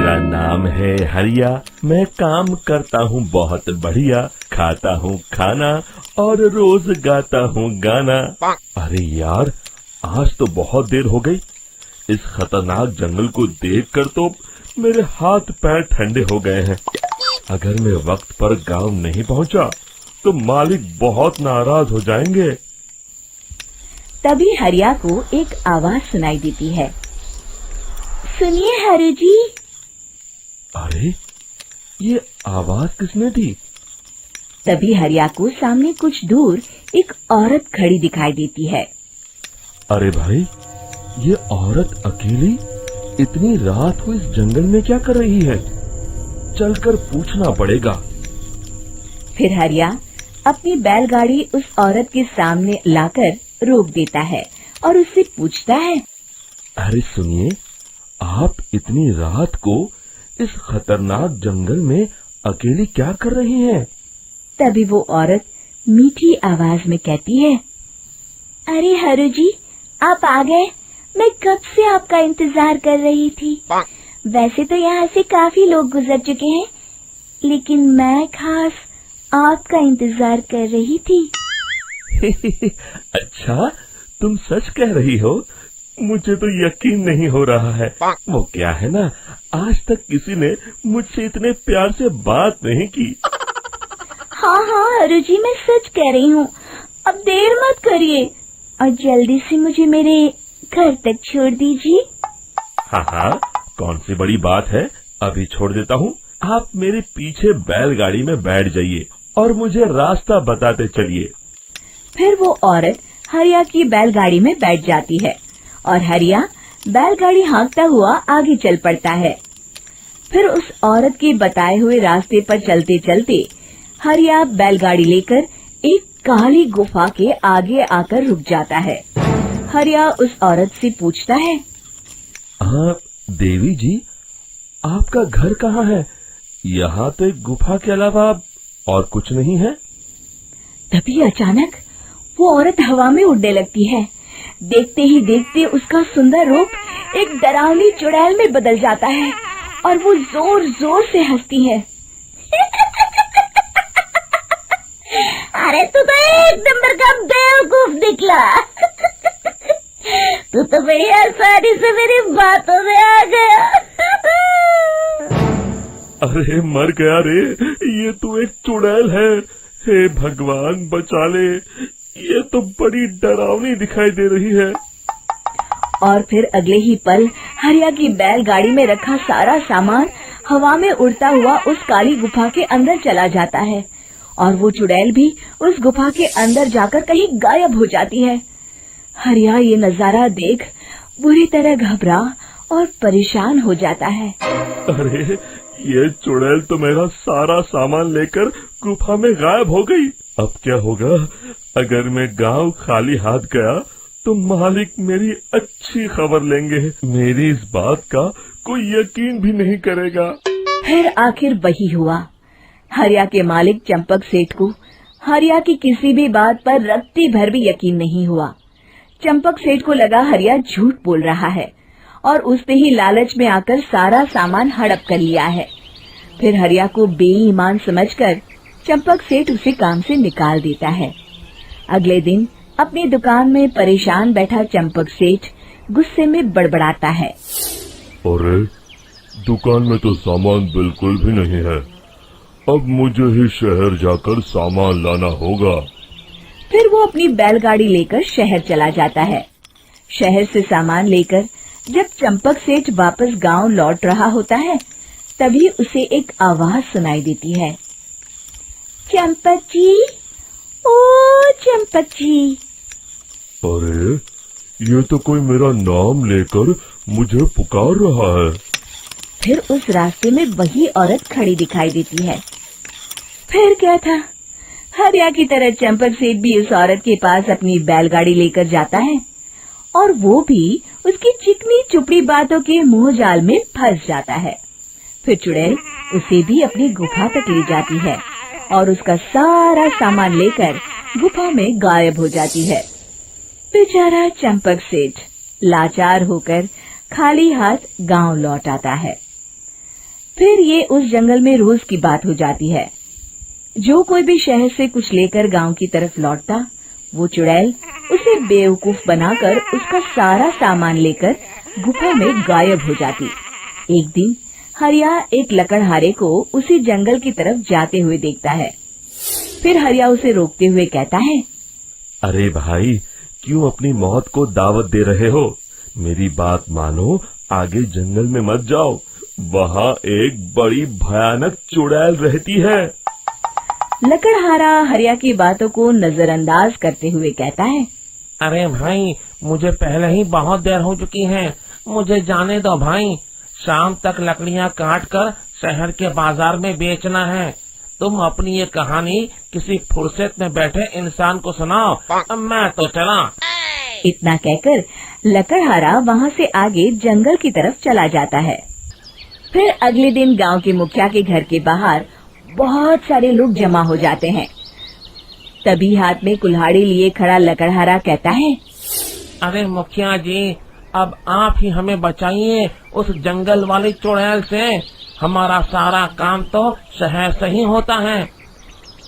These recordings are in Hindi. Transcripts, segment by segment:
मेरा नाम है हरिया, मैं काम करता हूँ बहुत बढ़िया, खाता हूँ खाना और रोज गाता हूँ गाना। अरे यार, आज तो बहुत देर हो गई। इस खतरनाक जंगल को देखकर तो मेरे हाथ पैर ठंडे हो गए हैं। अगर मैं वक्त पर गांव नहीं पहुंचा तो मालिक बहुत नाराज हो जाएंगे। तभी हरिया को एक आवाज सुनाई देती है। सुनिए हरु जी। अरे, ये आवाज किसने दी? तभी हरिया को सामने कुछ दूर एक औरत खड़ी दिखाई देती है। अरे भाई, ये औरत अकेली इतनी रात को इस जंगल में क्या कर रही है? चलकर पूछना पड़ेगा। फिर हरिया अपनी बैलगाड़ी उस औरत के सामने लाकर रोक देता है और उससे पूछता है। अरे सुनिए, आप इतनी रात को इस खतरनाक जंगल में अकेली क्या कर रही हैं? तभी वो औरत मीठी आवाज में कहती है, अरे हरु जी, आप आ गए। मैं कब से आपका इंतजार कर रही थी। वैसे तो यहाँ से काफी लोग गुजर चुके हैं, लेकिन मैं खास आपका इंतजार कर रही थी। अच्छा, तुम सच कह रही हो? मुझे तो यकीन नहीं हो रहा है। वो क्या है ना, आज तक किसी ने मुझसे इतने प्यार से बात नहीं की। हाँ हाँ हरु जी, मैं सच कह रही हूँ। अब देर मत करिए और जल्दी से मुझे मेरे घर तक छोड़ दीजिए। हाँ हाँ, कौन सी बड़ी बात है, अभी छोड़ देता हूँ। आप मेरे पीछे बैलगाड़ी में बैठ जाइए और मुझे रास्ता बताते चलिए। फिर वो औरत हरिया की बैलगाड़ी में बैठ जाती है और हरिया बैलगाड़ी हाँकता हुआ आगे चल पड़ता है। फिर उस औरत के बताए हुए रास्ते पर चलते चलते हरिया बैलगाड़ी लेकर एक काली गुफा के आगे आकर रुक जाता है। हरिया उस औरत से पूछता है, हाँ देवी जी, आपका घर कहाँ है? यहाँ तो एक गुफा के अलावा और कुछ नहीं है। तभी अचानक वो औरत हवा में उड़ने लगती है। देखते ही देखते उसका सुंदर रूप एक डरावनी चुड़ैल में बदल जाता है और वो जोर जोर से हंसती है। अरे तू तो एक नंबर का बेवकूफ निकला। तू तो बड़ी आसानी से मेरी बातों में आ गया। अरे मर गया रे, ये तो एक चुड़ैल है। हे भगवान बचा ले, ये तो बड़ी डरावनी दिखाई दे रही है। और फिर अगले ही पल हरिया की बैलगाड़ी में रखा सारा सामान हवा में उड़ता हुआ उस काली गुफा के अंदर चला जाता है और वो चुड़ैल भी उस गुफा के अंदर जाकर कहीं गायब हो जाती है। हरिया ये नजारा देख बुरी तरह घबरा और परेशान हो जाता है। अरे, ये चुड़ैल तो मेरा सारा सामान लेकर गुफा में गायब हो गई। अब क्या होगा? अगर मैं गांव खाली हाथ गया तो मालिक मेरी अच्छी खबर लेंगे। मेरी इस बात का कोई यकीन भी नहीं करेगा। फिर आखिर वही हुआ। हरिया के मालिक चंपक सेठ को हरिया की किसी भी बात पर रत्ती भर भी यकीन नहीं हुआ। चंपक सेठ को लगा हरिया झूठ बोल रहा है और उसने ही लालच में आकर सारा सामान हड़प कर लिया है। फिर हरिया को बेईमान समझकर चंपक सेठ उसे काम से निकाल देता है। अगले दिन अपनी दुकान में परेशान बैठा चंपक सेठ गुस्से में बड़बड़ाता है। अरे, दुकान में तो सामान बिल्कुल भी नहीं है। अब मुझे ही शहर जाकर सामान लाना होगा। फिर वो अपनी बैलगाड़ी लेकर शहर चला जाता है। शहर से सामान लेकर जब चंपक सेठ वापस गांव लौट रहा होता है, तभी उसे एक आवाज सुनाई देती है। चंपक जी, ओ चंपक जी। अरे, ये तो कोई मेरा नाम लेकर मुझे पुकार रहा है। फिर उस रास्ते में वही औरत खड़ी दिखाई देती है। फिर क्या था, हरिया की तरह चंपक सेठ भी उस औरत के पास अपनी बैलगाड़ी लेकर जाता है और वो भी उसकी चिकनी चुपड़ी बातों के मुंह जाल में फंस जाता है। फिर चुड़ैल उसे भी अपनी गुफा तक ले जाती है और उसका सारा सामान लेकर गुफा में गायब हो जाती है। बेचारा चंपक सेठ लाचार होकर खाली हाथ गांव लौट आता है। फिर ये उस जंगल में रोज की बात हो जाती है। जो कोई भी शहर से कुछ लेकर गांव की तरफ लौटता, वो चुड़ैल उसे बेवकूफ बनाकर उसका सारा सामान लेकर गुफा में गायब हो जाती। एक दिन हरिया एक लकड़हारे को उसी जंगल की तरफ जाते हुए देखता है। फिर हरिया उसे रोकते हुए कहता है, अरे भाई, क्यों अपनी मौत को दावत दे रहे हो? मेरी बात मानो, आगे जंगल में मत जाओ, वहाँ एक बड़ी भयानक चुड़ैल रहती है। लकड़हारा हरिया की बातों को नजरअंदाज करते हुए कहता है, अरे भाई, मुझे पहले ही बहुत देर हो चुकी है, मुझे जाने दो भाई। शाम तक लकड़ियाँ काट कर शहर के बाजार में बेचना है। तुम अपनी ये कहानी किसी फुर्सत में बैठे इंसान को सुनाओ, मैं तो चला। इतना कहकर लकड़हारा वहाँ से आगे जंगल की तरफ चला जाता है। फिर अगले दिन गांव के मुखिया के घर के बाहर बहुत सारे लोग जमा हो जाते हैं। तभी हाथ में कुल्हाड़ी लिए खड़ा लकड़हारा कहता है, अरे मुखिया जी, अब आप ही हमें बचाइए उस जंगल वाली चुड़ैल से। हमारा सारा काम तो शहर से ही होता है।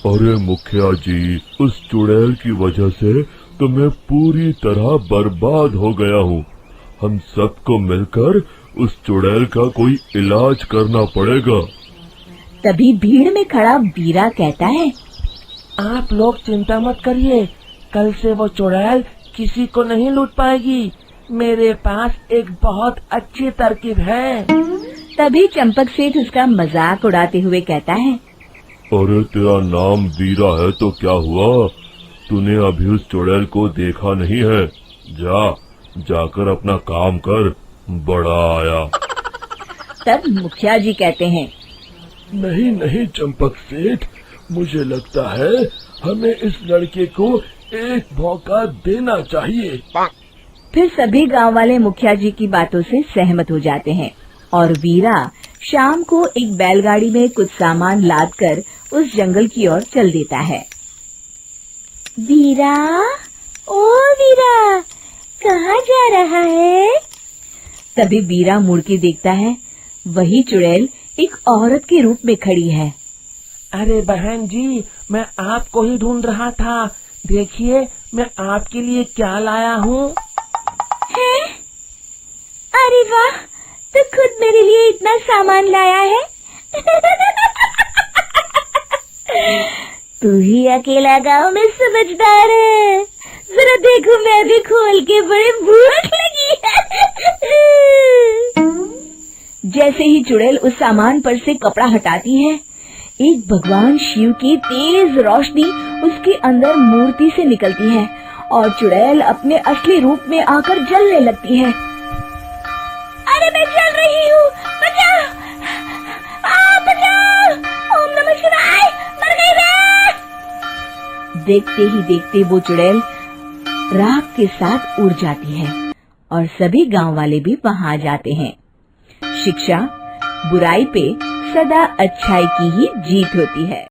अरे मुखिया जी, उस चुड़ैल की वजह से तो मैं पूरी तरह बर्बाद हो गया हूँ। हम सबको मिलकर उस चुड़ैल का कोई इलाज करना पड़ेगा। तभी भीड़ में खड़ा वीरा कहता है, आप लोग चिंता मत करिए, कल से वो चुड़ैल किसी को नहीं लूट पाएगी। मेरे पास एक बहुत अच्छी तरकीब है। तभी चंपक सेठ उसका मजाक उड़ाते हुए कहता है, अरे तेरा नाम वीरा है तो क्या हुआ? तूने अभी उस चुड़ैल को देखा नहीं है? जाकर अपना काम कर, बड़ा आया। तब मुखिया जी कहते हैं, नहीं नहीं चंपक सेठ, मुझे लगता है हमें इस लड़के को एक मौका देना चाहिए। फिर सभी गांव वाले मुखिया जी की बातों से सहमत हो जाते हैं और वीरा शाम को एक बैलगाड़ी में कुछ सामान लादकर उस जंगल की ओर चल देता है। वीरा, ओ वीरा, कहाँ जा रहा है? तभी वीरा मुड़ के देखता है, वही चुड़ैल एक औरत के रूप में खड़ी है। अरे बहन जी, मैं आपको ही ढूंढ रहा था। देखिए, मैं आपके लिए क्या लाया हूँ। हैं? अरे वाह, तो खुद मेरे लिए इतना सामान लाया है। तू ही अकेला गांव में समझदार है। जरा देखो, मैं भी खोल के, बड़े भूख लगी है। जैसे ही चुड़ैल उस सामान पर से कपड़ा हटाती है, एक भगवान शिव की तेज रोशनी उसके अंदर मूर्ति से निकलती है और चुड़ैल अपने असली रूप में आकर जलने लगती है। अरे मैं जल रही हूँ, बचाओ! बचाओ! ओम नमः शिवाय, मर गई मैं! देखते ही देखते वो चुड़ैल राख के साथ उड़ जाती है और सभी गांव वाले भी वहां जाते हैं। शिक्षा बुराई पे सदा अच्छाई की ही जीत होती है।